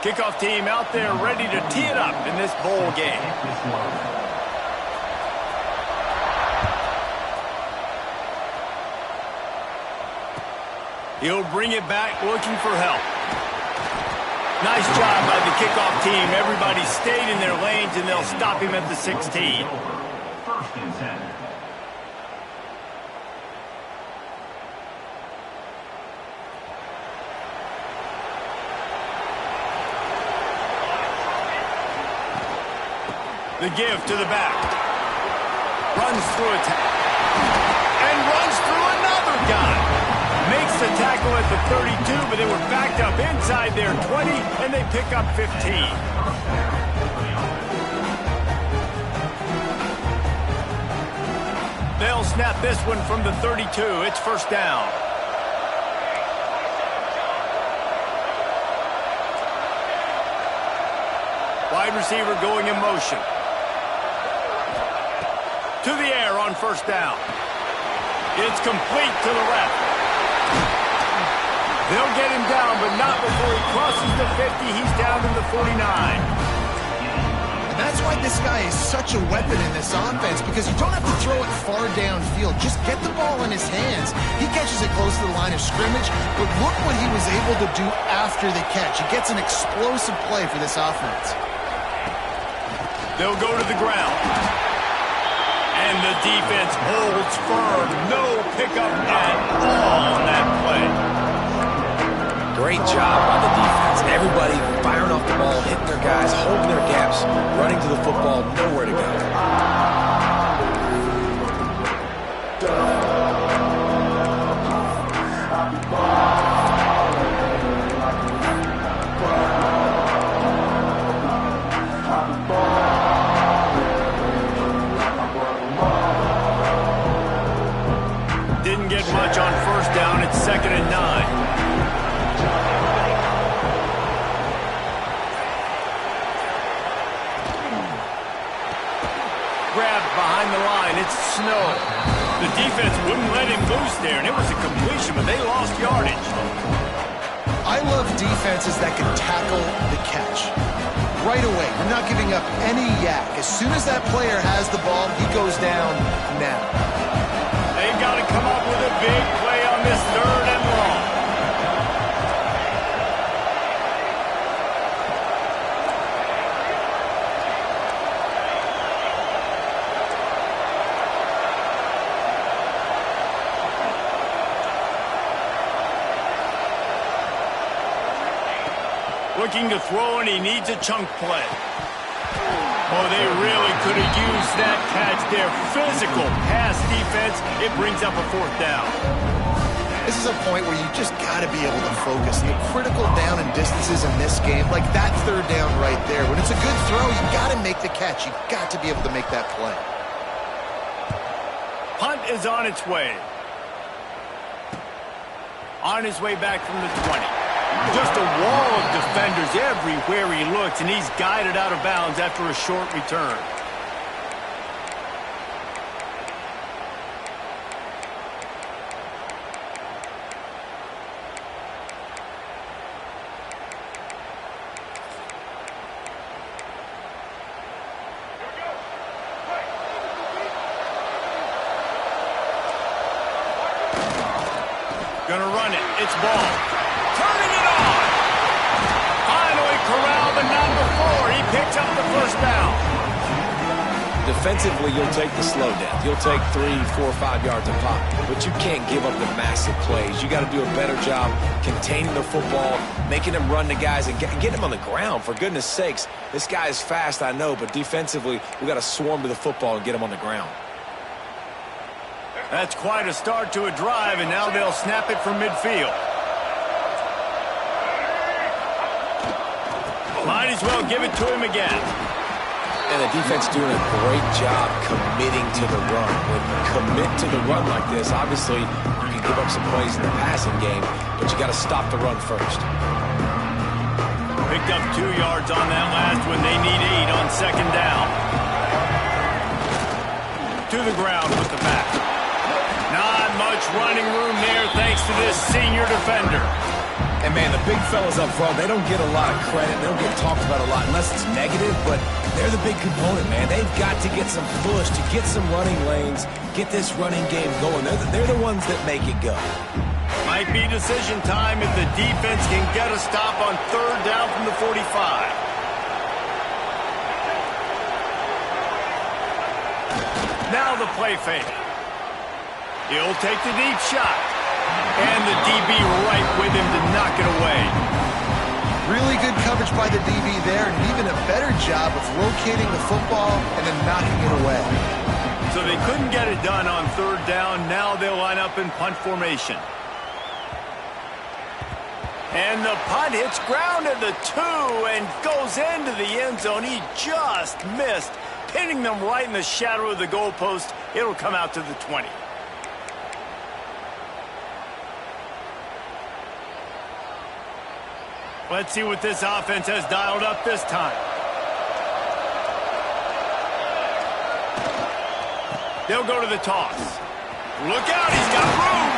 Kickoff team out there ready to tee it up in this bowl game. He'll bring it back looking for help. Nice job by the kickoff team. Everybody stayed in their lanes, and they'll stop him at the 16. First and 10. The give to the back. Runs through a tackle. And runs through another guy. Makes the tackle at the 32, but they were backed up inside their 20, and they pick up 15. They'll snap this one from the 32. It's first down. Wide receiver going in motion. To the air on first down. It's complete to the left. They'll get him down, but not before he crosses the 50. He's down in the 49. And that's why this guy is such a weapon in this offense, because you don't have to throw it far downfield. Just get the ball in his hands. He catches it close to the line of scrimmage, but look what he was able to do after the catch. He gets an explosive play for this offense. They'll go to the ground. And the defense holds firm. No pickup at all on that play. Great job by the defense. Everybody firing off the ball, hitting their guys, holding their gaps, running to the football, nowhere to go. Didn't get much on first down. It's 2nd and 9. Grabbed behind the line. It's Snow. The defense wouldn't let him loose there, and it was a completion, but they lost yardage. I love defenses that can tackle the catch. Right away, you're not giving up any yak. As soon as that player has the ball, he goes down now. They've got to come up with a big play on this 3rd and long. Looking to throw, and he needs a chunk play. Oh, they really could have used that catch there. Physical pass defense. It brings up a 4th down. This is a point where you just got to be able to focus. The critical down and distances in this game, like that 3rd down right there. When it's a good throw, you got to make the catch. You got to be able to make that play. Punt is on its way. On his way back from the 20. Just a wall of defenders everywhere he looks, and he's guided out of bounds after a short return. Gonna run it. It's ball. Turning it on. Finally corralled, but not before. He picks up the first down. Defensively, you'll take the slow down. You'll take 3, 4, 5 yards a pop, but you can't give up the massive plays. You got to do a better job containing the football, making them run the guys, and get them on the ground. For goodness sakes, this guy is fast, I know, but defensively, we got to swarm to the football and get him on the ground. That's quite a start to a drive, and now they'll snap it from midfield. Might as well give it to him again. And the defense doing a great job committing to the run. When you commit to the run like this, obviously you can give up some plays in the passing game, but you got to stop the run first. Picked up 2 yards on that last one. They need 8 on 2nd down. To the ground with the back. Not much running room there thanks to this senior defender. And, man, the big fellas up front, they don't get a lot of credit. They don't get talked about a lot unless it's negative, but they're the big component, man. They've got to get some push, to get some running lanes, get this running game going. They're the ones that make it go. Might be decision time if the defense can get a stop on third down from the 45. Now the play fake. He'll take the deep shot. And the DB right with him to knock it away. Really good coverage by the DB there, and even a better job of locating the football and then knocking it away. So they couldn't get it done on third down. Now they'll line up in punt formation. And the punt hits ground at the 2 and goes into the end zone. He just missed, pinning them right in the shadow of the goalpost. It'll come out to the 20. Let's see what this offense has dialed up this time. They'll go to the toss. Look out, he's got room.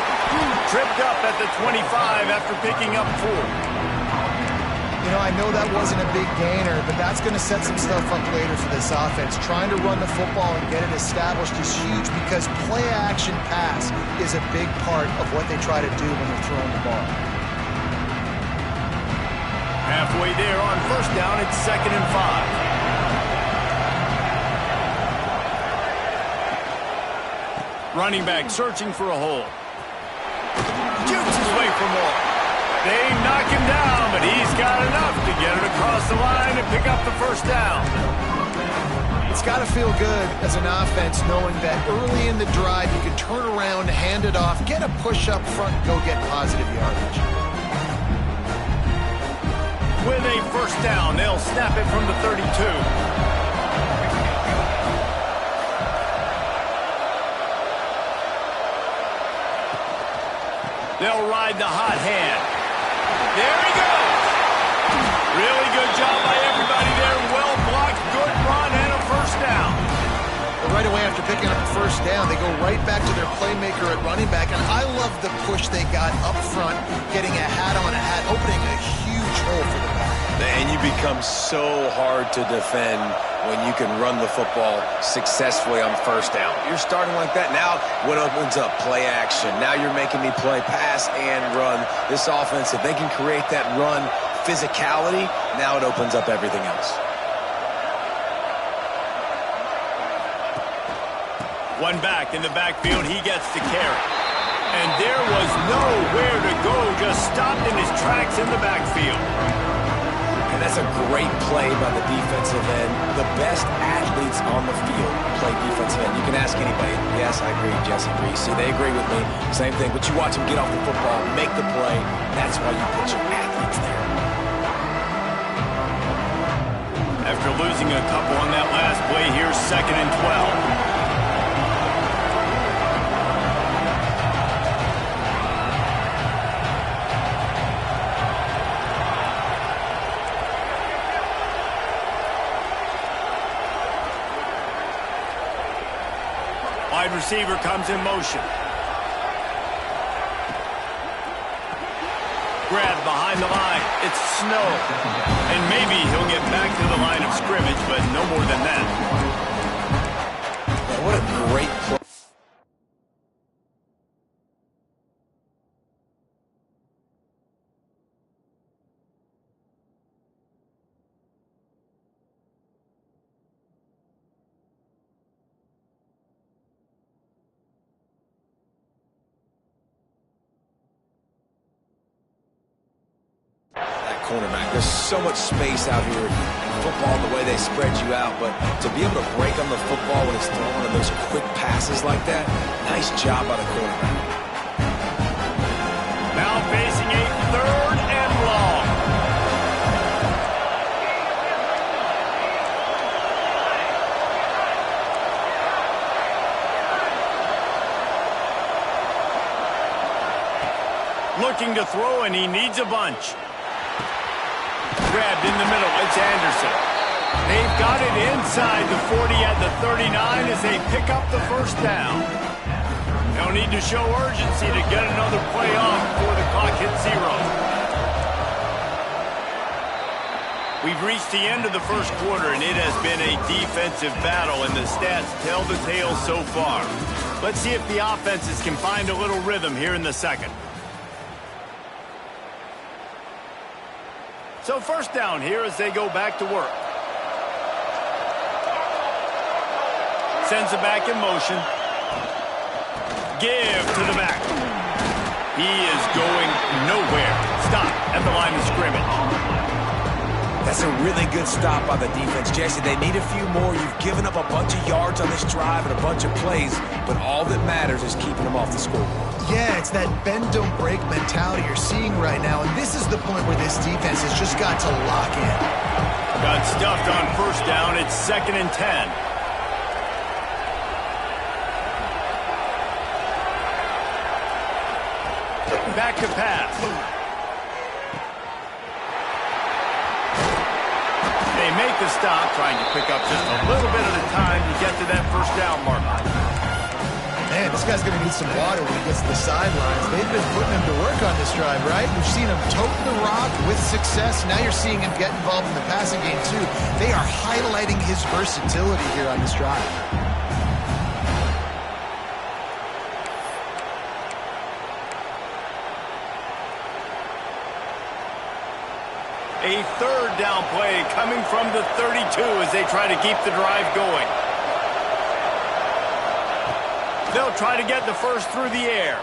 Tripped up at the 25 after picking up 4. You know, I know that wasn't a big gainer, but that's going to set some stuff up later for this offense. Trying to run the football and get it established is huge because play-action pass is a big part of what they try to do when they're throwing the ball. Halfway there on first down, it's 2nd and 5. Running back searching for a hole. Jukes his way for more. They knock him down, but he's got enough to get it across the line and pick up the first down. It's got to feel good as an offense knowing that early in the drive you can turn around, hand it off, get a push up front, and go get positive yardage. With a first down, they'll snap it from the 32. They'll ride the hot hand. There he goes. Really good job by everybody there. Well blocked, good run, and a first down. Right away after picking up the first down, they go right back to their playmaker at running back, and I love the push they got up front, getting a hat on a hat, opening a huge hole for the back. And you become so hard to defend when you can run the football successfully on first down. You're starting like that. Now what opens up? Play action. Now you're making me play pass and run. This offense, if they can create that run physicality, now it opens up everything else. One back in the backfield, he gets to carry. And there was nowhere to go, just stopped in his tracks in the backfield. And that's a great play by the defensive end. The best athletes on the field play defensive end. You can ask anybody. Yes, I agree. Jesse agrees. See, they agree with me. Same thing. But you watch them get off the football, make the play. That's why you put your athletes there. After losing a couple on that last play, here's 2nd and 12. Wide receiver comes in motion. Grab behind the line. It's Snow. And maybe he'll get back to the line of scrimmage, but no more than that. What a great play. Cornerback. There's so much space out here in football, the way they spread you out, but to be able to break on the football when it's thrown in those quick passes like that, nice job by the cornerback. Now facing a 3rd and long. Looking to throw, and he needs a bunch. Grabbed in the middle, it's Anderson. They've got it inside the 40 at the 39 as they pick up the first down. They'll need to show urgency to get another play off before the clock hits 0. We've reached the end of the first quarter, and it has been a defensive battle, and the stats tell the tale so far. Let's see if the offenses can find a little rhythm here in the second. So first down here as they go back to work. Sends it back in motion. Give to the back. He is going nowhere. Stop at the line of scrimmage. That's a really good stop by the defense, Jesse. They need a few more. You've given up a bunch of yards on this drive and a bunch of plays, but all that matters is keeping them off the scoreboard. Yeah, it's that bend, don't break mentality you're seeing right now, and this is the point where this defense has just got to lock in. Got stuffed on first down. It's 2nd and 10. Back to pass. They make the stop, trying to pick up just a little bit at a time to get to that first down mark. Man, this guy's going to need some water when he gets to the sidelines. They've been putting him to work on this drive, right? We've seen him toting the rock with success. Now you're seeing him get involved in the passing game, too. They are highlighting his versatility here on this drive. A third down play coming from the 32 as they try to keep the drive going. They'll try to get the first through the air.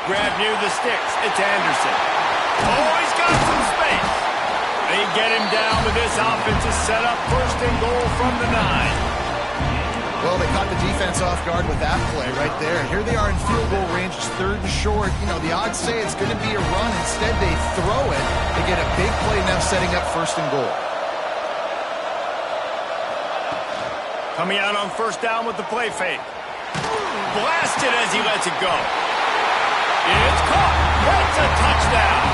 Grab near the sticks. It's Anderson. Oh, he's got some space. They get him down, but this offense is set up 1st and goal from the 9. Well, they caught the defense off guard with that play right there. Here they are in field goal range. It's 3rd and short. You know, the odds say it's going to be a run. Instead, they throw it. They get a big play now setting up 1st and goal. Coming out on first down with the play fake. Blasted as he lets it go. It's caught. That's a touchdown.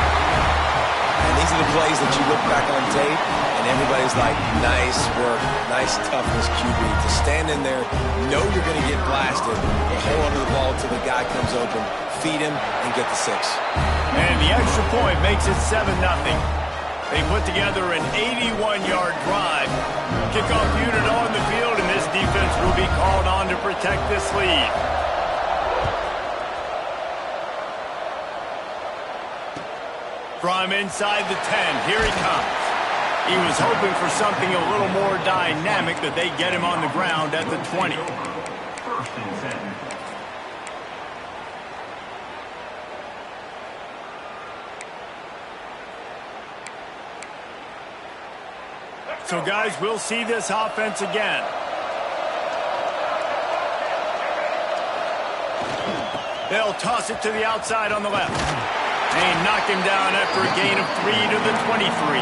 And these are the plays that you look back on tape, and everybody's like, nice work, nice toughness, QB. To stand in there, know you're going to get blasted, and hold onto the ball until the guy comes open, feed him, and get the 6. And the extra point makes it 7-0. They put together an 81-yard drive. Kickoff unit on the field, and this defense will be called on to protect this lead. From inside the 10, here he comes. He was hoping for something a little more dynamic, but they get him on the ground at the 20. 1st and 10. So, guys, we'll see this offense again. They'll toss it to the outside on the left. They knock him down after a gain of 3 to the 23.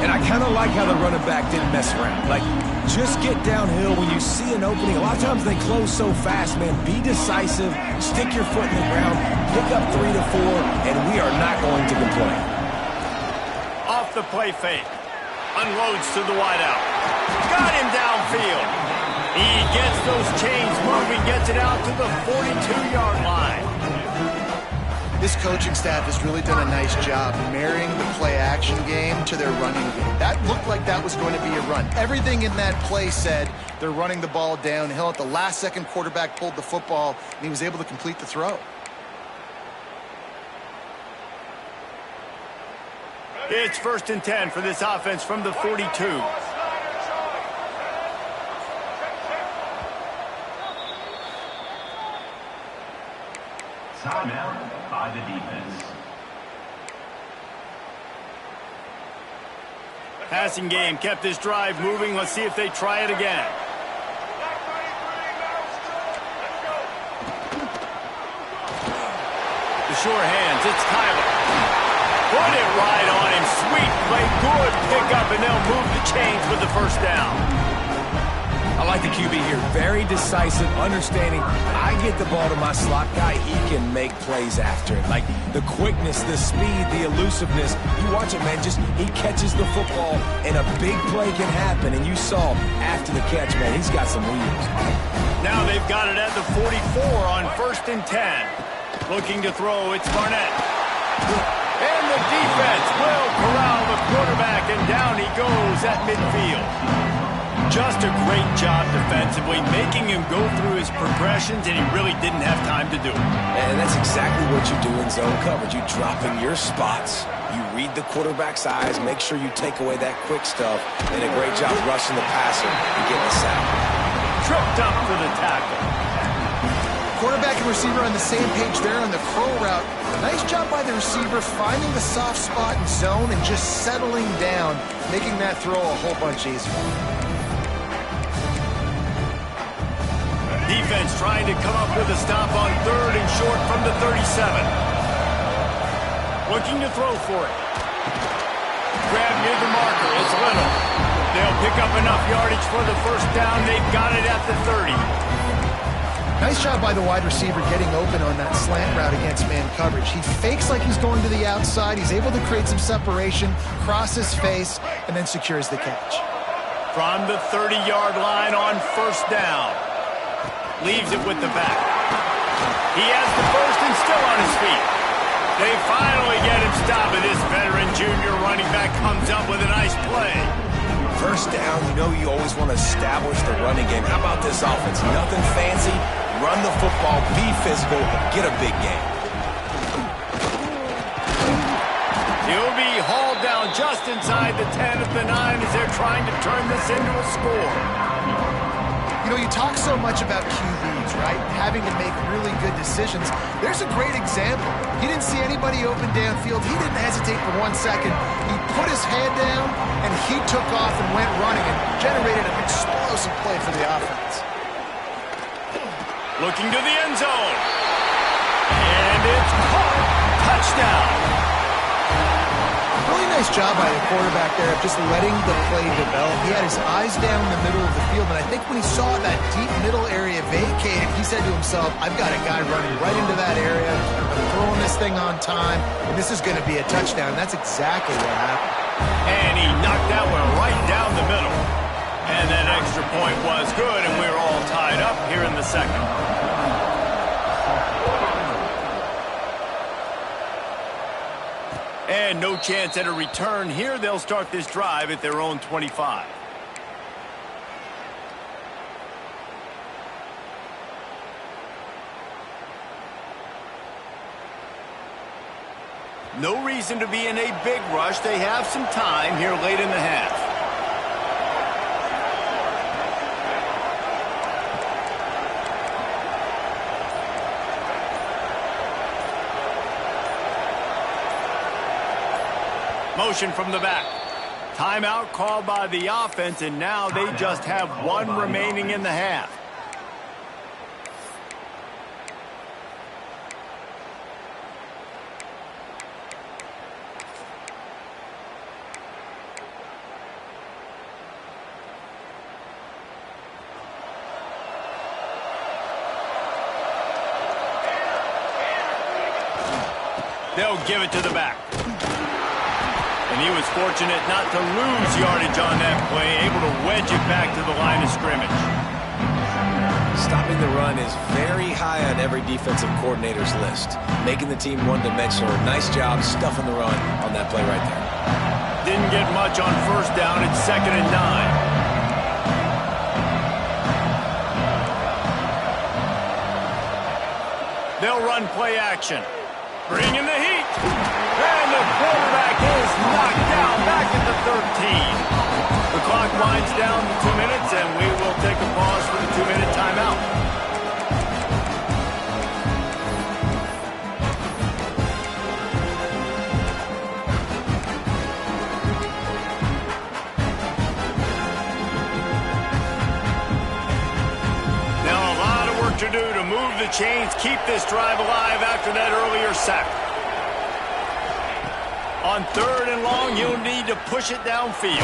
And I kind of like how the running back didn't mess around. Like, just get downhill when you see an opening. A lot of times they close so fast, man. Be decisive, stick your foot in the ground, pick up 3 to 4, and we are not going to complain. Off the play fake. Unloads to the wideout. Got him downfield. He gets those chains moving, gets it out to the 42-yard line. This coaching staff has really done a nice job marrying the play-action game to their running game. That looked like that was going to be a run. Everything in that play said they're running the ball downhill. At the last second, quarterback pulled the football, and he was able to complete the throw. It's 1st and 10 for this offense from the 42. Timeout by the defense. Passing game kept this drive moving. Let's see if they try it again. The sure hands, it's Tyler. Put it right on him. Sweet play, good pickup, and they'll move the chains with the first down. I like the QB here. Very decisive, understanding. I get the ball to my slot guy, he can make plays after it. Like the quickness, the speed, the elusiveness. You watch it, man. Just he catches the football, and a big play can happen. And you saw after the catch, man, he's got some wheels. Now they've got it at the 44 on 1st and 10. Looking to throw, it's Barnett. And the defense will corral the quarterback, and down he goes at midfield. Just a great job defensively, making him go through his progressions, and he really didn't have time to do it. And that's exactly what you do in zone coverage. You drop in your spots, you read the quarterback's eyes, make sure you take away that quick stuff, and a great job rushing the passer and getting the sack. Tripped up for the tackle. Quarterback and receiver on the same page there on the curl route. Nice job by the receiver finding the soft spot in zone and just settling down, making that throw a whole bunch easier. Defense trying to come up with a stop on 3rd and short from the 37. Looking to throw for it. Grab near the marker. It's Little. They'll pick up enough yardage for the first down. They've got it at the 30. Nice job by the wide receiver getting open on that slant route against man coverage. He fakes like he's going to the outside. He's able to create some separation, cross his face, and then secures the catch. From the 30-yard line on first down. Leaves it with the back. He has the first and still on his feet. They finally get him stopped, and this veteran junior running back comes up with a nice play. First down, you know you always want to establish the running game. How about this offense? Nothing fancy. Run the football, be physical, get a big game. He'll be hauled down just inside the 10 at the 9 as they're trying to turn this into a score. You know, you talk so much about QBs, right? Having to make really good decisions. There's a great example. He didn't see anybody open downfield. He didn't hesitate for 1 second. He put his head down, and he took off and went running and generated an explosive play for the offense. Looking to the end zone. And it's caught. Touchdown. Really nice job by the quarterback there of just letting the play develop. He had his eyes down the middle of the field, and I think when he saw that deep middle area vacated, he said to himself, I've got a guy running right into that area. I'm throwing this thing on time, and this is going to be a touchdown. That's exactly what happened. And he knocked that one right down the middle. And that extra point was good, and we're all tied up here in the second. And no chance at a return here. They'll start this drive at their own 25. No reason to be in a big rush. They have some time here late in the half. Motion from the back. Timeout called by the offense, and now they just have one remaining in the half. They'll give it to the back. And he was fortunate not to lose yardage on that play, able to wedge it back to the line of scrimmage. Stopping the run is very high on every defensive coordinator's list. Making the team one-dimensional. Nice job stuffing the run on that play right there. Didn't get much on first down. It's 2nd and 9. They'll run play action. Bringing the heat. And the quarterback is knocked down back at the 13. The clock winds down to 2 minutes, and we will take a pause for the 2-minute timeout. Now a lot of work to do to move the chains, keep this drive alive after that earlier sack. On 3rd and long, you'll need to push it downfield.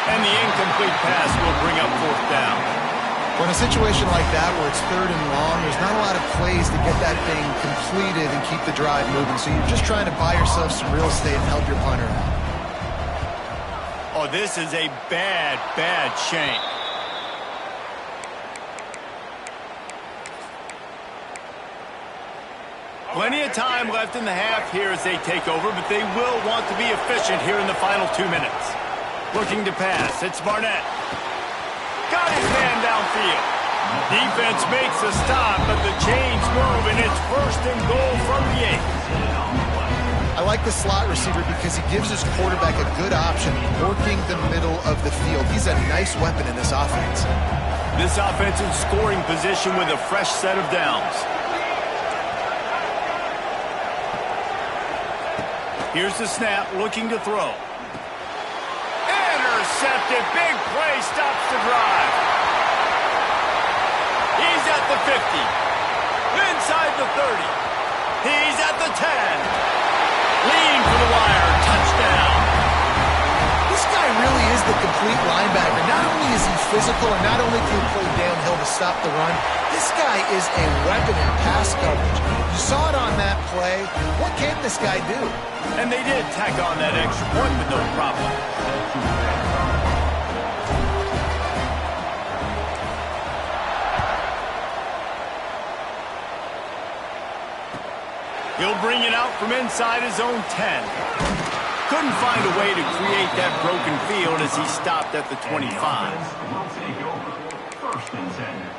And the incomplete pass will bring up 4th down. Well, in a situation like that where it's 3rd and long, there's not a lot of plays to get that thing completed and keep the drive moving. So you're just trying to buy yourself some real estate and help your punter out. Oh, this is a bad, bad shank. Plenty of time left in the half here as they take over, but they will want to be efficient here in the final 2 minutes. Looking to pass. It's Barnett. Got his man downfield. Defense makes a stop, but the chains move, and it's 1st and goal from the 8. I like the slot receiver because he gives his quarterback a good option working the middle of the field. He's a nice weapon in this offense. This offense in scoring position with a fresh set of downs. Here's the snap, looking to throw. Intercepted, big play, stops the drive. He's at the 50. Inside the 30. He's at the 10. Lean for the wire, touchdown. This guy really is the complete linebacker. Not only is he physical and not only can he play downhill to stop the run, this guy is a weapon in pass coverage. You saw it on that play. What can this guy do? And they did tack on that extra point with no problem. He'll bring it out from inside his own 10. Couldn't find a way to create that broken field as he stopped at the 25. Will take over. 1st and 10.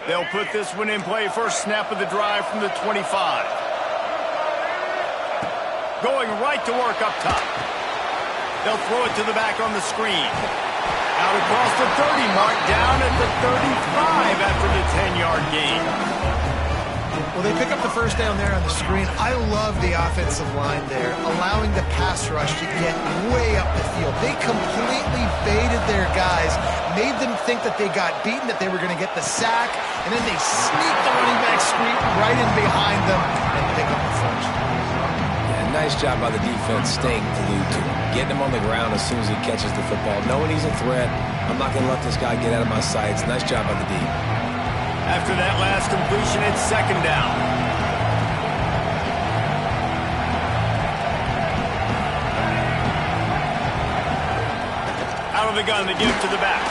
They'll put this one in play. First snap of the drive from the 25. Going right to work up top. They'll throw it to the back on the screen. Out across the 30 mark, down at the 35 after the 10-yard gain. Well, they pick up the first down there on the screen. I love the offensive line there, allowing the pass rush to get way up the field. They completely baited their guys, made them think that they got beaten, that they were going to get the sack, and then they sneaked the running back screen right in behind them and pick up the first. Nice job by the defense staying glued to him, getting him on the ground as soon as he catches the football, knowing he's a threat. I'm not going to let this guy get out of my sights. Nice job by the D. After that last completion, it's 2nd down. Out of the gun, they give it to the back.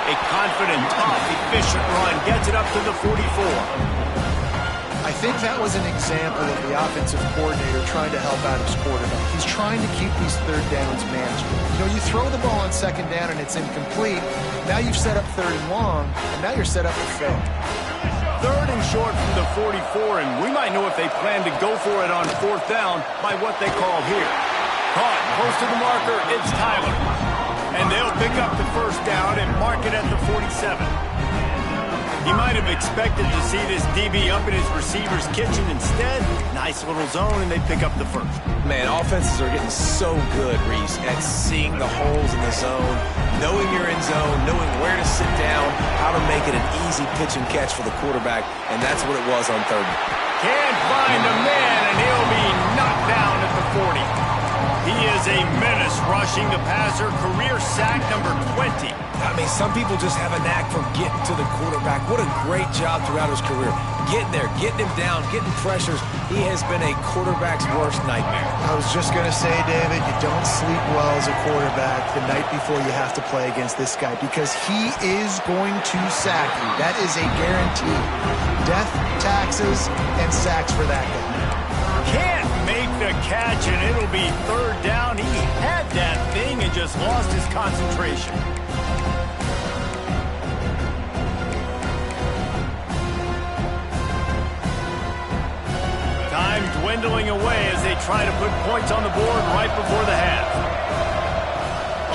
A confident, tough, efficient run gets it up to the 44. I think that was an example of the offensive coordinator trying to help out his quarterback. He's trying to keep these 3rd downs manageable. You know, you throw the ball on 2nd down and it's incomplete. Now you've set up 3rd and long, and now you're set up to fail. 3rd and short from the 44, and we might know if they plan to go for it on 4th down by what they call here. Caught close to the marker, it's Tyler. And they'll pick up the 1st down and mark it at the 47. He might have expected to see this DB up in his receiver's kitchen. Instead, nice little zone, and they pick up the 1st. Man, offenses are getting so good, Reese, at seeing the holes in the zone, knowing you're in zone, knowing where to sit down, how to make it an easy pitch and catch for the quarterback, and that's what it was on 3rd. Can't find a man, and he'll be knocked down at the 40. He is a menace rushing the passer, career sack number 20. I mean, some people just have a knack for getting to the quarterback. What a great job throughout his career. Getting there, getting him down, getting pressures. He has been a quarterback's worst nightmare. I was just going to say, David, you don't sleep well as a quarterback the night before you have to play against this guy because he is going to sack you. That is a guarantee. Death, taxes, and sacks for that guy. Can't make the catch, and it'll be 3rd down. He had that thing and just lost his concentration. Time dwindling away as they try to put points on the board right before the half.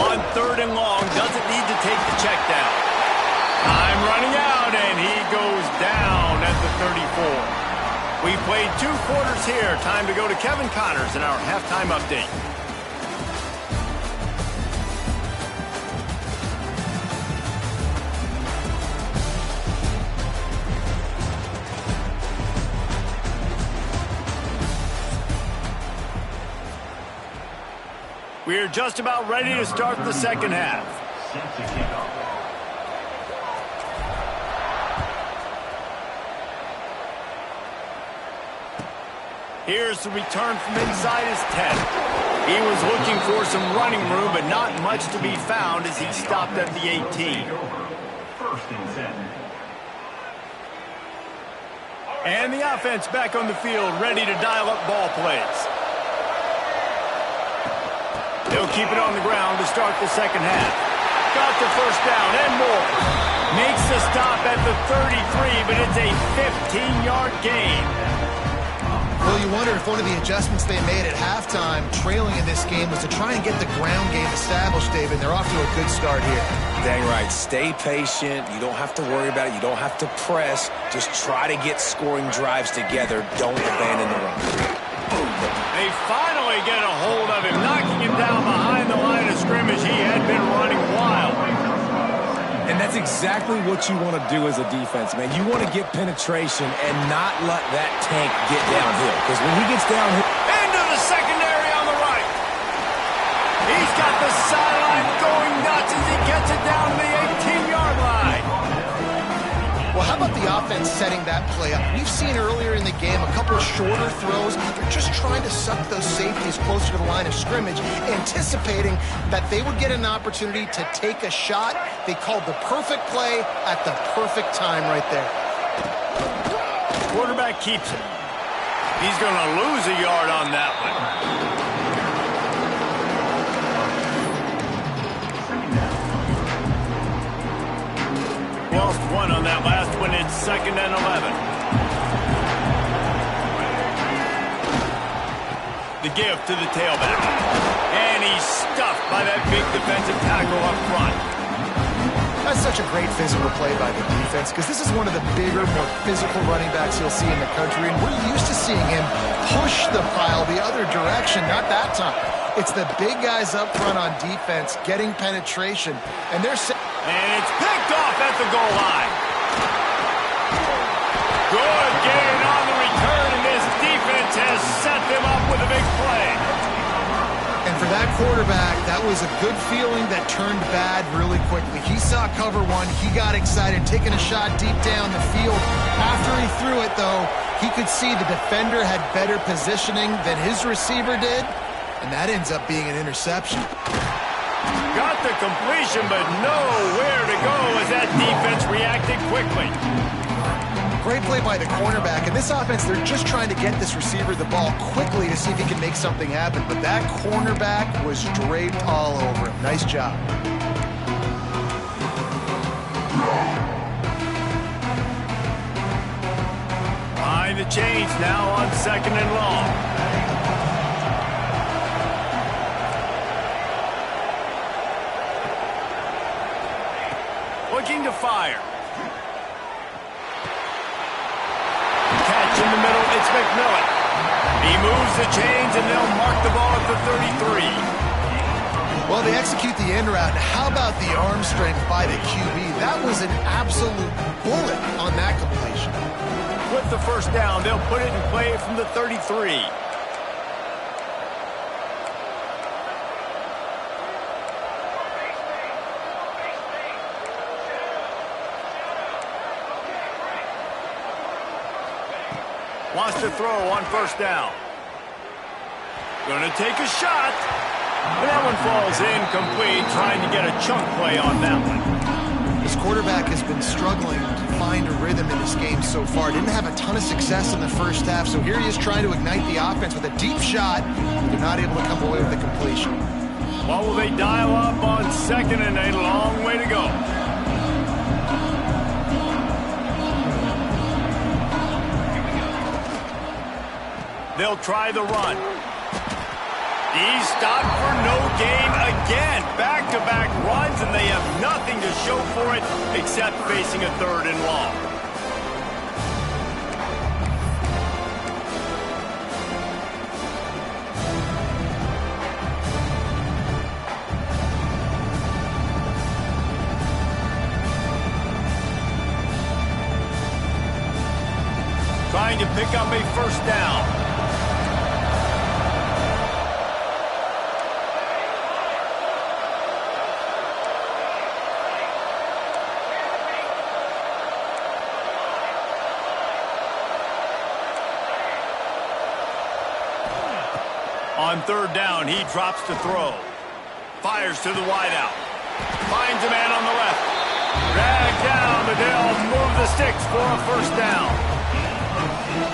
On 3rd and long, doesn't need to take the check down. Time running out, and he goes down at the 34. We played 2 quarters here. Time to go to Kevin Connors in our halftime update. We are just about ready to start the 2nd half. Set to kick off. Here's the return from inside his 10. He was looking for some running room, but not much to be found as he stopped at the 18. First and 10. And the offense back on the field, ready to dial up ball plays. They'll keep it on the ground to start the second half. Got the first down and more. Makes the stop at the 33, but it's a 15-yard gain. Well, you wonder if one of the adjustments they made at halftime, trailing in this game, was to try and get the ground game established, David. They're off to a good start here. Dang right. Stay patient. You don't have to worry about it. You don't have to press. Just try to get scoring drives together. Don't abandon the run. They finally get a hold of him, knocking him down behind the line of scrimmage. He had been running wild. And that's exactly what you want to do as a defense, man. You want to get penetration and not let that tank get downhill. Because when he gets downhill... Into the secondary on the right. He's got the sideline going nuts as he gets it down to the 18-yard line. Well, how about the offense setting that play up? We've seen earlier in the game a couple of shorter throws. They're just trying to suck those safeties closer to the line of scrimmage, anticipating that they would get an opportunity to take a shot. They called the perfect play at the perfect time right there. Quarterback keeps it. He's going to lose a yard on that one. Lost one on that last one. It's 2nd and 11. The give to the tailback. And he's stuffed by that big defensive tackle up front. That's such a great physical play by the defense because this is one of the bigger, more physical running backs you'll see in the country, and we're used to seeing him push the pile the other direction. Not that time. It's the big guys up front on defense getting penetration, and they're... And it's picked off at the goal line. Good gain on the return, and this defense has set them up with a big play. And for that quarterback, that was a good feeling that turned bad really quickly. He saw cover one. He got excited, taking a shot deep down the field. After he threw it, though, he could see the defender had better positioning than his receiver did, and that ends up being an interception. Got the completion, but nowhere to go as that defense reacted quickly. Great play by the cornerback. In this offense, they're just trying to get this receiver the ball quickly to see if he can make something happen. But that cornerback was draped all over him. Nice job. Behind the chains now on 2nd and long. Looking to fire. Catch in the middle, it's McMillan. He moves the chains, and they'll mark the ball at the 33. Well, they execute the end route. How about the arm strength by the QB? That was an absolute bullet on that completion. With the first down, they'll put it in play from the 33. Wants to throw on first down. Gonna take a shot. And that one falls incomplete, trying to get a chunk play on that one. This quarterback has been struggling to find a rhythm in this game so far. Didn't have a ton of success in the first half, so here he is trying to ignite the offense with a deep shot. They're not able to come away with the completion. What will they dial up on 2nd and a long way to go? They'll try the run. He's stopped for no gain again. Back-to-back runs, and they have nothing to show for it except facing a 3rd and long. Trying to pick up a first down. On third down, he drops to throw. Fires to the wideout. Finds a man on the left. Dragged down, but they'll move the sticks for a first down.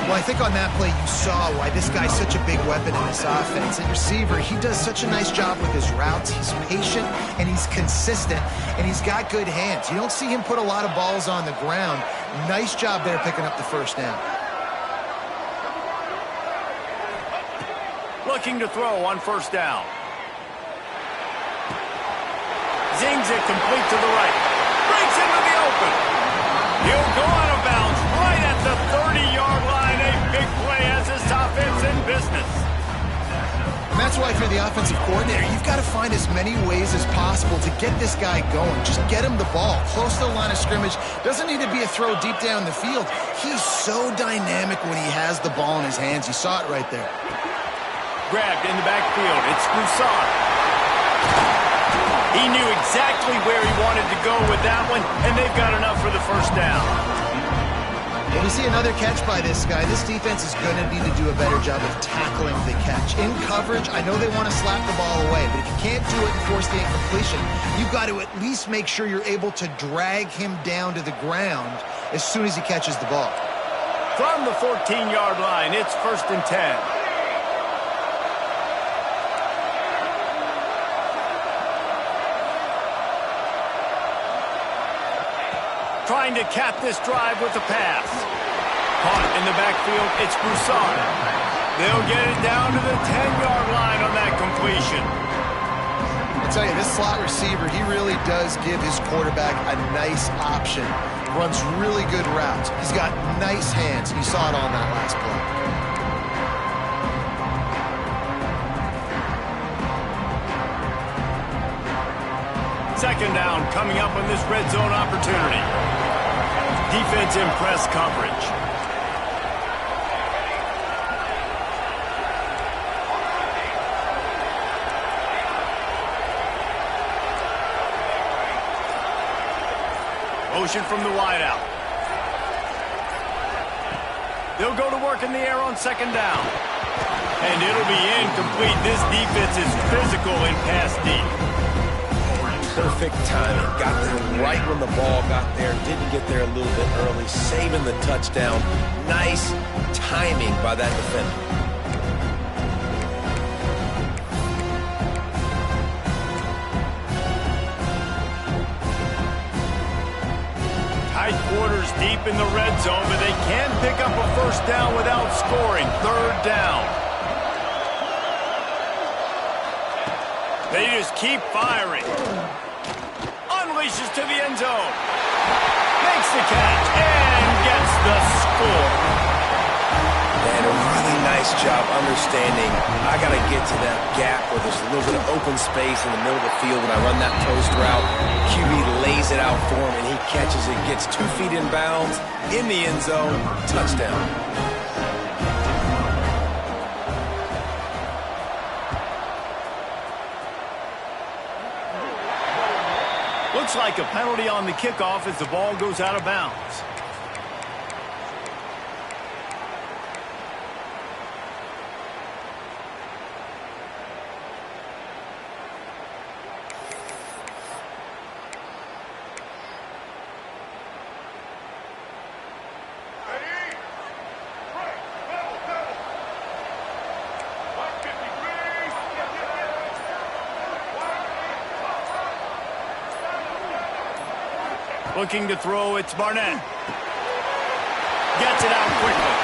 Well, I think on that play you saw why this guy's such a big weapon in this offense. At receiver, he does such a nice job with his routes. He's patient, and he's consistent, and he's got good hands. You don't see him put a lot of balls on the ground. Nice job there picking up the first down. Looking to throw on first down. Zings it complete to the right. Breaks into the open. He'll go out of bounds right at the 30-yard line. A big play has this offense in business. And that's why if you're the offensive coordinator, you've got to find as many ways as possible to get this guy going. Just get him the ball close to the line of scrimmage. Doesn't need to be a throw deep down the field. He's so dynamic when he has the ball in his hands. You saw it right there. Grabbed in the backfield. It's Broussard. He knew exactly where he wanted to go with that one, and they've got enough for the first down. When we see another catch by this guy, this defense is going to need to do a better job of tackling the catch. In coverage, I know they want to slap the ball away, but if you can't do it and force the incompletion, you've got to at least make sure you're able to drag him down to the ground as soon as he catches the ball. From the 14-yard line, it's 1st and 10. Trying to cap this drive with a pass. Caught in the backfield, it's Broussard. They'll get it down to the 10-yard line on that completion. I'll tell you, this slot receiver, he really does give his quarterback a nice option. Runs really good routes. He's got nice hands. You saw it on that last play. Second down coming up on this red zone opportunity. Defense in press coverage. Motion from the wideout. They'll go to work in the air on second down. And it'll be incomplete. This defense is physical in pass deep. Perfect timing. Got there right when the ball got there. Didn't get there a little bit early. Saving the touchdown. Nice timing by that defender. Tight quarters deep in the red zone, but they can pick up a first down without scoring. Third down. They just keep firing. Unleashes to the end zone. Makes the catch and gets the score. And a really nice job understanding I got to get to that gap where there's a little bit of open space in the middle of the field when I run that post route. QB lays it out for him, and he catches it, gets 2 feet in bounds, in the end zone, touchdown. Looks like a penalty on the kickoff as the ball goes out of bounds. Looking to throw, it's Barnett. Gets it out quickly.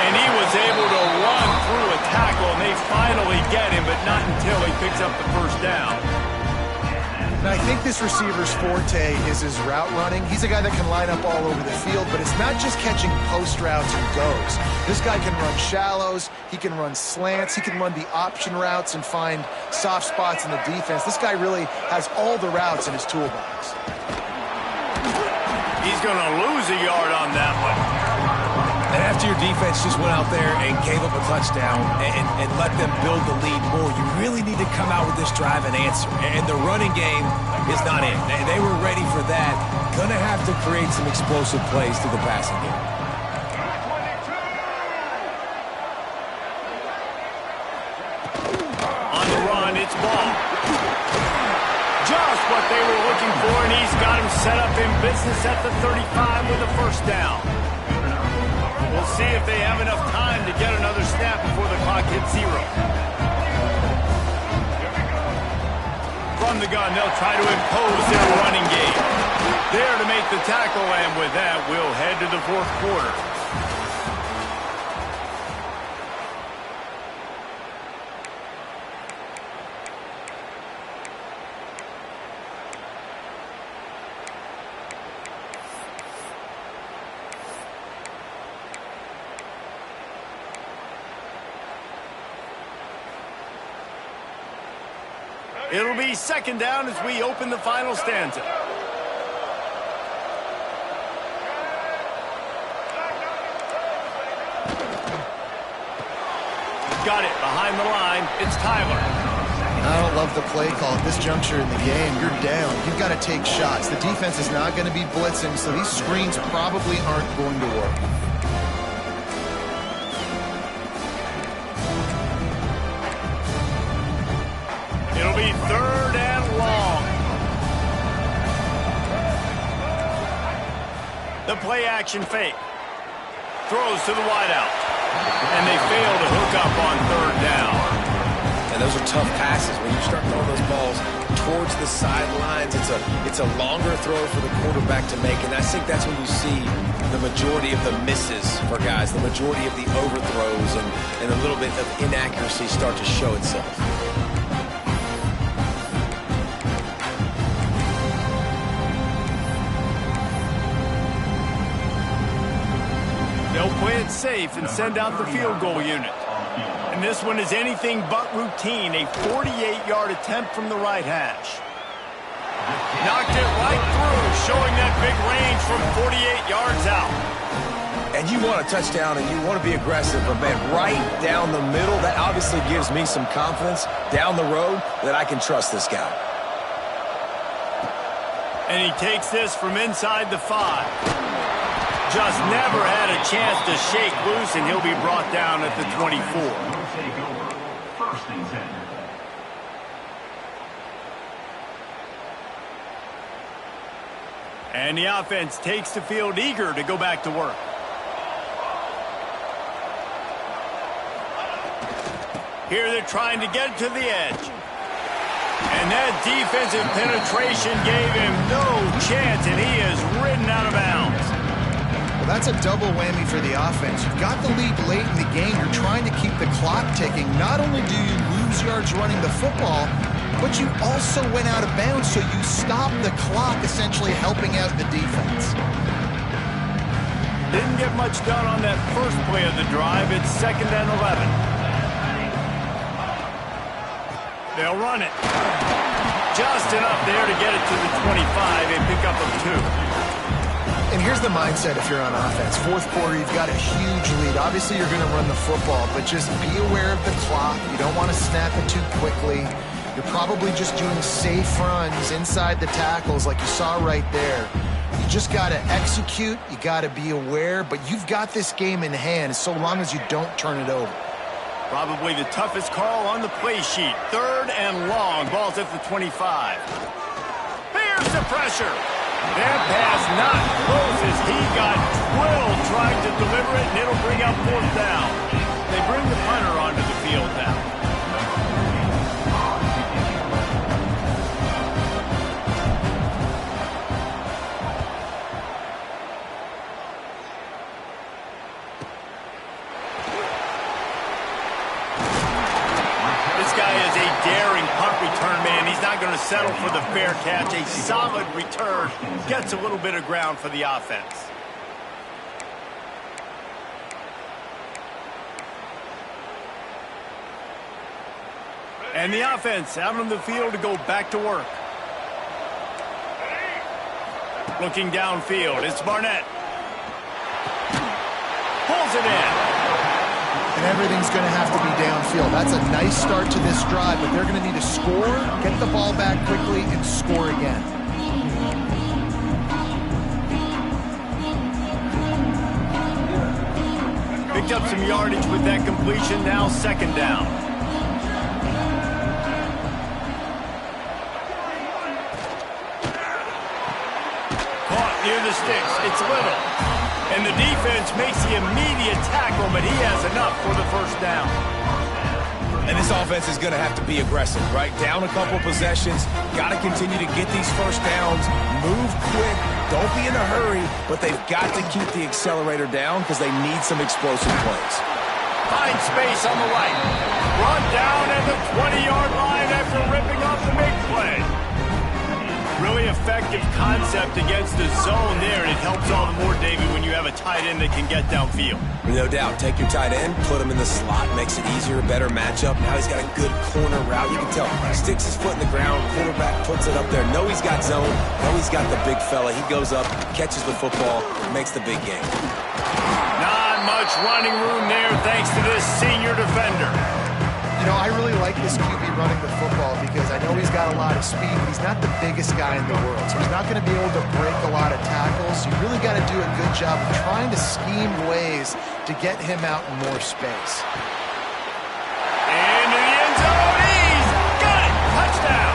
And he was able to run through a tackle, and they finally get him, but not until he picks up the first down. Now, I think this receiver's forte is his route running. He's a guy that can line up all over the field, but it's not just catching post routes and goes. This guy can run shallows, he can run slants, he can run the option routes and find soft spots in the defense. This guy really has all the routes in his toolbox. He's going to lose a yard on that one. And after your defense just went out there and gave up a touchdown and let them build the lead more, you really need to come out with this drive and answer. And the running game is not in. They were ready for that. Going to have to create some explosive plays through the passing game. Just what they were looking for, and he's got him set up in business at the 35 with a first down. We'll see if they have enough time to get another snap before the clock hits 0. From the gun, they'll try to impose their running game. There to make the tackle, and with that, we'll head to the fourth quarter. It'll be second down as we open the final stanza. Got it behind the line. It's Tyler. I don't love the play call at this juncture in the game. You're down. You've got to take shots. The defense is not going to be blitzing, so these screens probably aren't going to work. It'll be third and long. The play action fake. Throws to the wideout. And they fail to hook up on third down. And those are tough passes. When you start throwing those balls towards the sidelines, it's a longer throw for the quarterback to make. And I think that's when you see the majority of the misses for guys, the majority of the overthrows, and a little bit of inaccuracy start to show itself. They'll play it safe and send out the field goal unit. And this one is anything but routine, a 48-yard attempt from the right hash. Knocked it right through, showing that big range from 48 yards out. And you want a touchdown and you want to be aggressive, but man, right down the middle, that obviously gives me some confidence down the road that I can trust this guy. And he takes this from inside the 5. Just never had a chance to shake loose, and he'll be brought down at the 24. Take over. First and 10. And the offense takes the field eager to go back to work. Here they're trying to get to the edge. And that defensive penetration gave him no chance, and he is ridden out of bounds. Well, that's a double whammy for the offense. You've got the lead late in the game. You're trying to keep the clock ticking. Not only do you lose yards running the football, but you also went out of bounds, so you stop the clock, essentially helping out the defense. Didn't get much done on that first play of the drive. It's second and 11. They'll run it. Just enough there to get it to the 25 and pick up a 2. And here's the mindset if you're on offense. Fourth quarter, you've got a huge lead. Obviously, you're going to run the football, but just be aware of the clock. You don't want to snap it too quickly. You're probably just doing safe runs inside the tackles like you saw right there. You just got to execute. You got to be aware, but you've got this game in hand so long as you don't turn it over. Probably the toughest call on the play sheet. Third and long. Ball's at the 25. Here's the pressure. That pass not close as he got drilled trying to deliver it, and it'll bring up fourth down. They bring the punter onto the field now. This guy is a daring punt return man. He's not going to settle for the fair catch. A solid return. Gets a little bit of ground for the offense. And the offense out on the field to go back to work. Looking downfield, it's Barnett. Pulls it in. And everything's going to have to be downfield. That's a nice start to this drive, but they're going to need to score, get the ball back quickly, and score again. Picked up some yardage with that completion. Now second down. it's little. And the defense makes the immediate tackle, but he has enough for the first down. And this offense is going to have to be aggressive, right? Down a couple possessions, got to continue to get these first downs, move quick, don't be in a hurry, but they've got to keep the accelerator down because they need some explosive plays. Find space on the right. Run down at the 20-yard line after ripping off the big play. Really effective concept against the zone there, and it helps all the more, David, when you have a tight end that can get downfield. No doubt. Take your tight end, put him in the slot, makes it easier, better matchup. Now he's got a good corner route. You can tell. Sticks his foot in the ground, quarterback puts it up there. Know he's got zone. Know he's got the big fella. He goes up, catches the football, makes the big game. Not much running room there thanks to this senior defender. You know, I really like this QB running the football because I know he's got a lot of speed, but he's not the biggest guy in the world. So he's not going to be able to break a lot of tackles. So you really got to do a good job of trying to scheme ways to get him out in more space. Into the end zone. He's got it. Touchdown.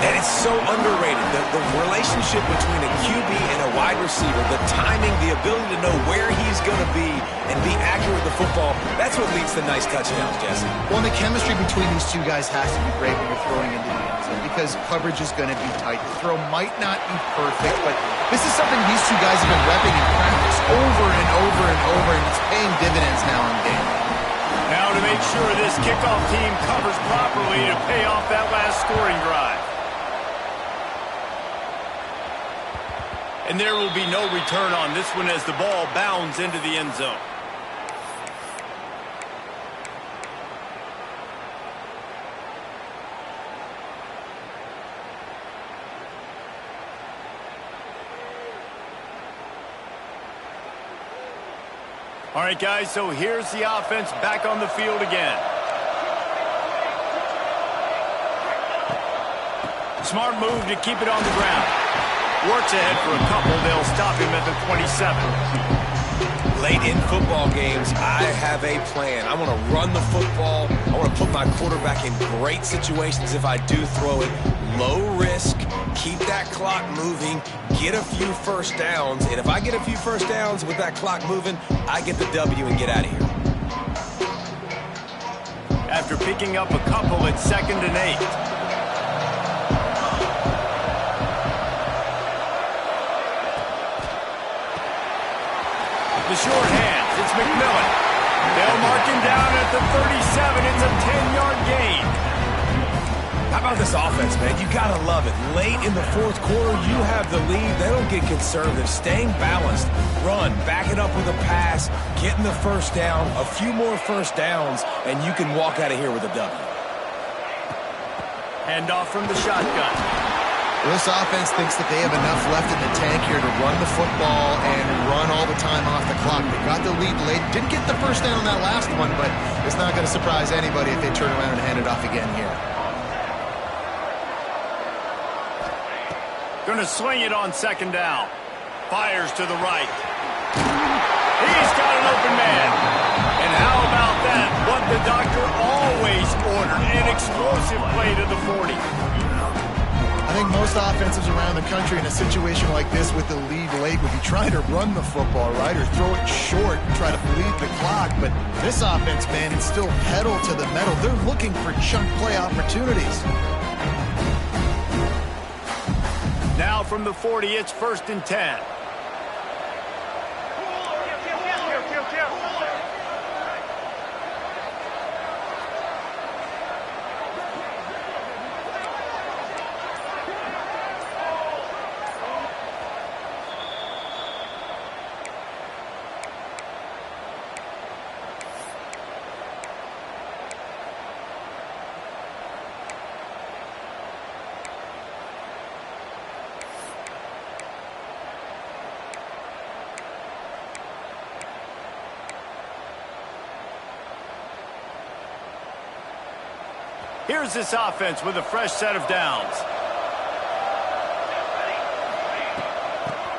And it's so underrated. The relationship between a QB and a wide receiver, the timing, the ability to know where he's going to be and be accurate with the football, that's what leads to nice touchdowns, Jesse. Well, the chemistry between these two guys has to be great when you're throwing into the end zone because coverage is going to be tight. The throw might not be perfect, but this is something these two guys have been repping in practice over and over and over, and it's paying dividends now in game. Now to make sure this kickoff team covers properly to pay off that last scoring drive. And there will be no return on this one as the ball bounds into the end zone. All right, guys, so here's the offense back on the field again. Smart move to keep it on the ground. Works ahead for a couple. They'll stop him at the 27. Late in football games, I have a plan. I want to run the football. I want to put my quarterback in great situations if I do throw it. Low risk, keep that clock moving, get a few first downs. And if I get a few first downs with that clock moving, I get the W and get out of here. After picking up a couple at 2nd and 8. The short hands, it's McMillan. They'll mark him down at the 37. It's a 10-yard gain. How about this offense, man? You got to love it. Late in the fourth quarter, you have the lead. They don't get conservative. Staying balanced. Run, back it up with a pass, getting the first down, a few more first downs, and you can walk out of here with a W. Hand off from the shotgun. This offense thinks that they have enough left in the tank here to run the football and run all the time off the clock. They got the lead late. Didn't get the first down on that last one, but it's not going to surprise anybody if they turn around and hand it off again here. Going to swing it on 2nd down. Fires to the right. He's got an open man. And how about that? What the doctor always ordered. An explosive play to the 40. I think most offensives around the country in a situation like this with the lead late would be trying to run the football, right, or throw it short and try to bleed the clock. But this offense, man, it's still pedal to the metal. They're looking for chunk play opportunities. Now from the 40, it's 1st and 10. Here's this offense with a fresh set of downs.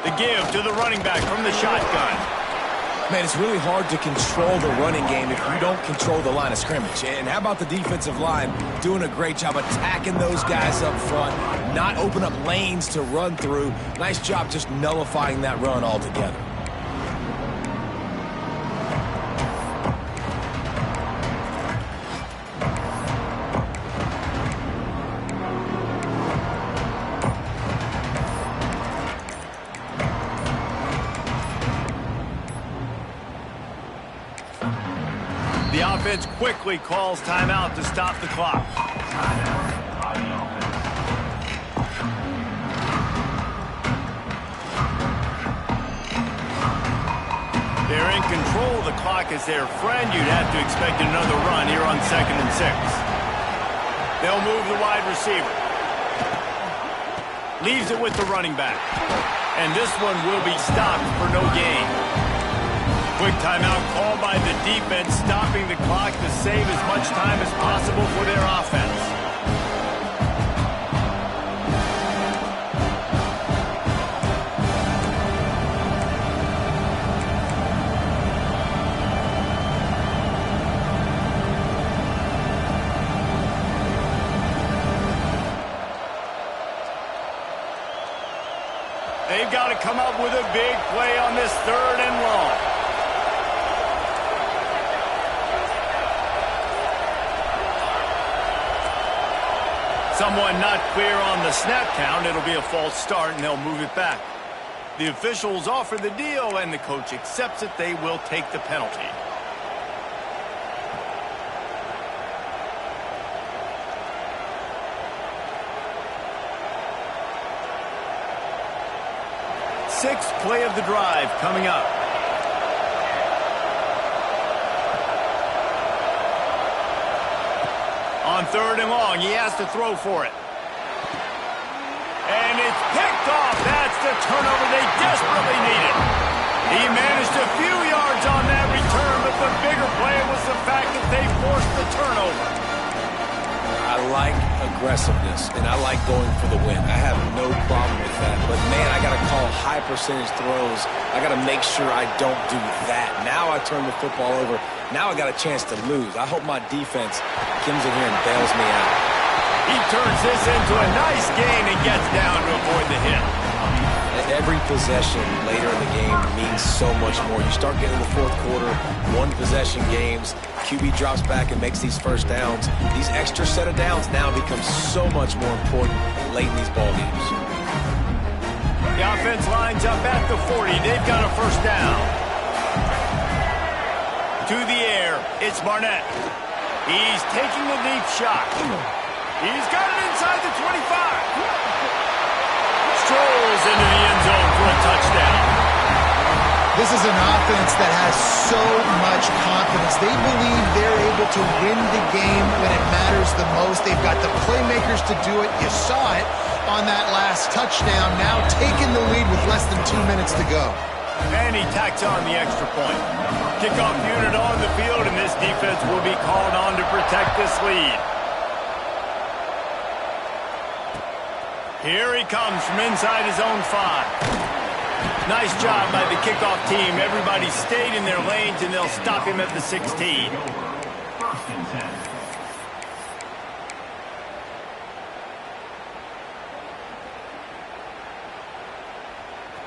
The give to the running back from the shotgun. Man, it's really hard to control the running game if you don't control the line of scrimmage. And how about the defensive line doing a great job attacking those guys up front, not open up lanes to run through. Nice job just nullifying that run altogether. The offense quickly calls timeout to stop the clock. They're in control of the clock as their friend. You'd have to expect another run here on 2nd and 6. They'll move the wide receiver. Leaves it with the running back. And this one will be stopped for no gain. Quick timeout called by the defense, stopping the clock to save as much time as possible for their offense. They've got to come up with a big play on this 3rd and long. Someone not clear on the snap count. It'll be a false start, and they'll move it back. The officials offer the deal, and the coach accepts it. They will take the penalty. Sixth play of the drive coming up. On 3rd and long, he has to throw for it. And it's picked off. That's the turnover they desperately needed. He managed a few yards on that return, but the bigger play was the fact that they forced the turnover. I like aggressiveness, and I like going for the win. I have no problem with that. But, man, I got to call high percentage throws. I got to make sure I don't do that. Now I turn the football over. Now I got a chance to lose. I hope my defense comes in here and bails me out. He turns this into a nice gain and gets down to avoid the hit. Every possession later in the game means so much more. You start getting the 4th quarter, 1-possession games, QB drops back and makes these first downs. These extra set of downs now become so much more important late in these ball games. The offense lines up at the 40. They've got a first down. To the air, it's Barnett. He's taking a deep shot. He's got it inside the 25. Strolls into the end zone for a touchdown. This is an offense that has so much confidence. They believe they're able to win the game when it matters the most. They've got the playmakers to do it. You saw it on that last touchdown. Now taking the lead with less than 2 minutes to go. And he tacks on the extra point. Kickoff unit on the field, and this defense will be called on to protect this lead. Here he comes from inside his own 5. Nice job by the kickoff team. Everybody stayed in their lanes, and they'll stop him at the 16. 1st and 10.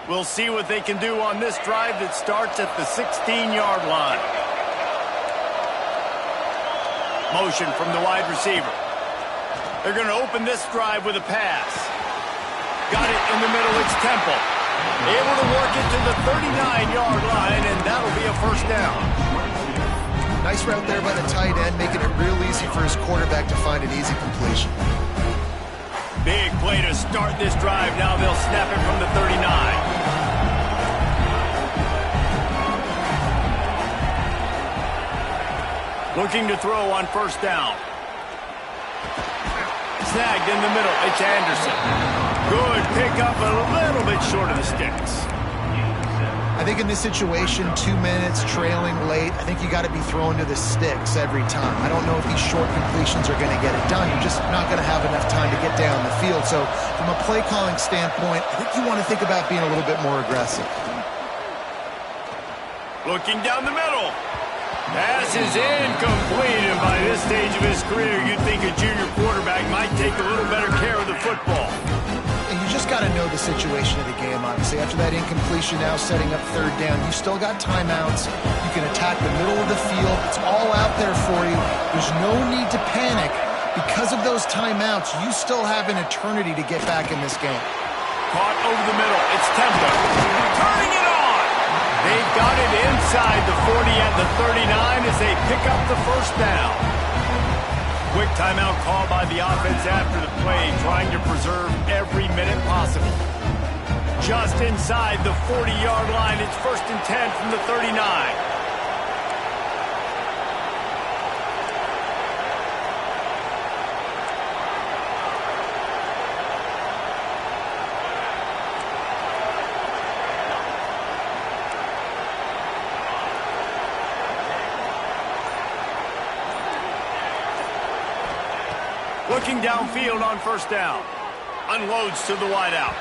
We'll see what they can do on this drive that starts at the 16-yard line. Motion from the wide receiver. They're going to open this drive with a pass. Got it in the middle. It's Temple. Able to work it to the 39-yard line, and that'll be a first down. Nice route there by the tight end, making it real easy for his quarterback to find an easy completion. Big play to start this drive. Now they'll snap it from the 39. Looking to throw on first down. Snagged in the middle. It's Anderson. Good pickup, a little bit short of the sticks. I think in this situation, 2 minutes, trailing late, I think you got to be throwing to the sticks every time. I don't know if these short completions are going to get it done. You're just not going to have enough time to get down the field. So from a play calling standpoint, I think you want to think about being a little bit more aggressive. Looking down the middle. Pass is incomplete, and by this stage of his career, you'd think a junior quarterback might take a little better care of the football. And you just got to know the situation of the game, obviously. After that incompletion, now setting up third down, you've still got timeouts. You can attack the middle of the field. It's all out there for you. There's no need to panic. Because of those timeouts, you still have an eternity to get back in this game. Caught over the middle. It's Tempo. Turning it on. They've got it inside the 40 at the 39 as they pick up the first down. Quick timeout call by the offense after the play, trying to preserve every minute possible. Just inside the 40-yard line, it's 1st and 10 from the 39. Looking downfield on 1st down. Unloads to the wideout.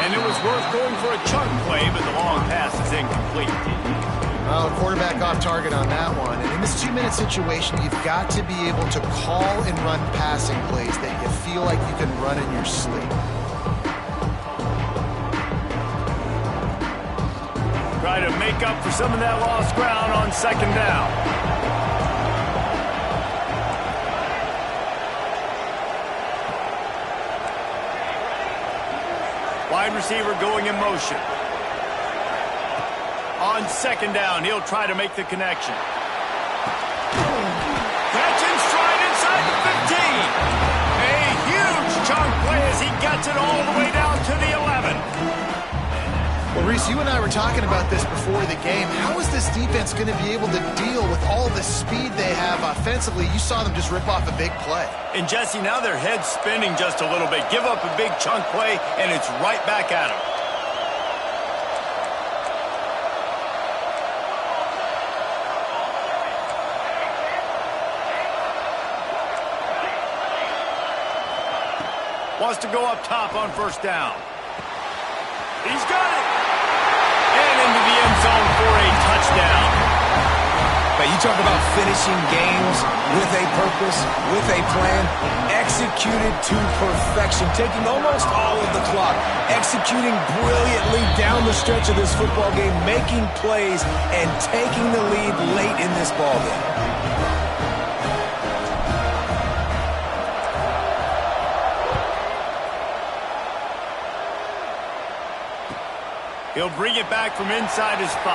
And it was worth going for a chunk play, but the long pass is incomplete. Well, the quarterback off target on that one. And in this 2-minute situation, you've got to be able to call and run passing plays that you feel like you can run in your sleep. Try to make up for some of that lost ground on 2nd down. Wide receiver going in motion. On 2nd down, he'll try to make the connection. Catch and stride inside the 15. A huge chunk play as he gets it all the way down to the 11. Well, Reese, you and I were talking about this before the game. How is this defense going to be able to deal with all the speed they have offensively? You saw them just rip off a big play. And Jesse, now their head's spinning just a little bit. Give up a big chunk play, and it's right back at them. Wants to go up top on 1st down. He's got it. And into the end zone for a touchdown. But you talk about finishing games with a purpose, with a plan, executed to perfection, taking almost all of the clock, executing brilliantly down the stretch of this football game, making plays, and taking the lead late in this ball game. He'll bring it back from inside his 5.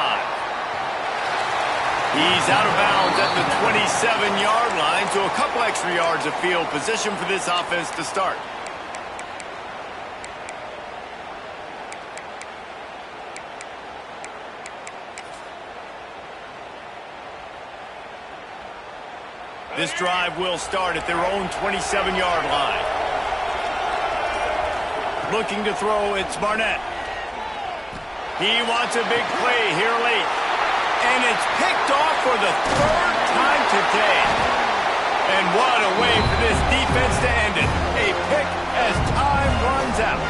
He's out of bounds at the 27-yard line, so a couple extra yards of field position for this offense to start. This drive will start at their own 27-yard line. Looking to throw, it's Barnett. He wants a big play here late. And it's picked off for the 3rd time today. And what a way for this defense to end it. A pick as time runs out.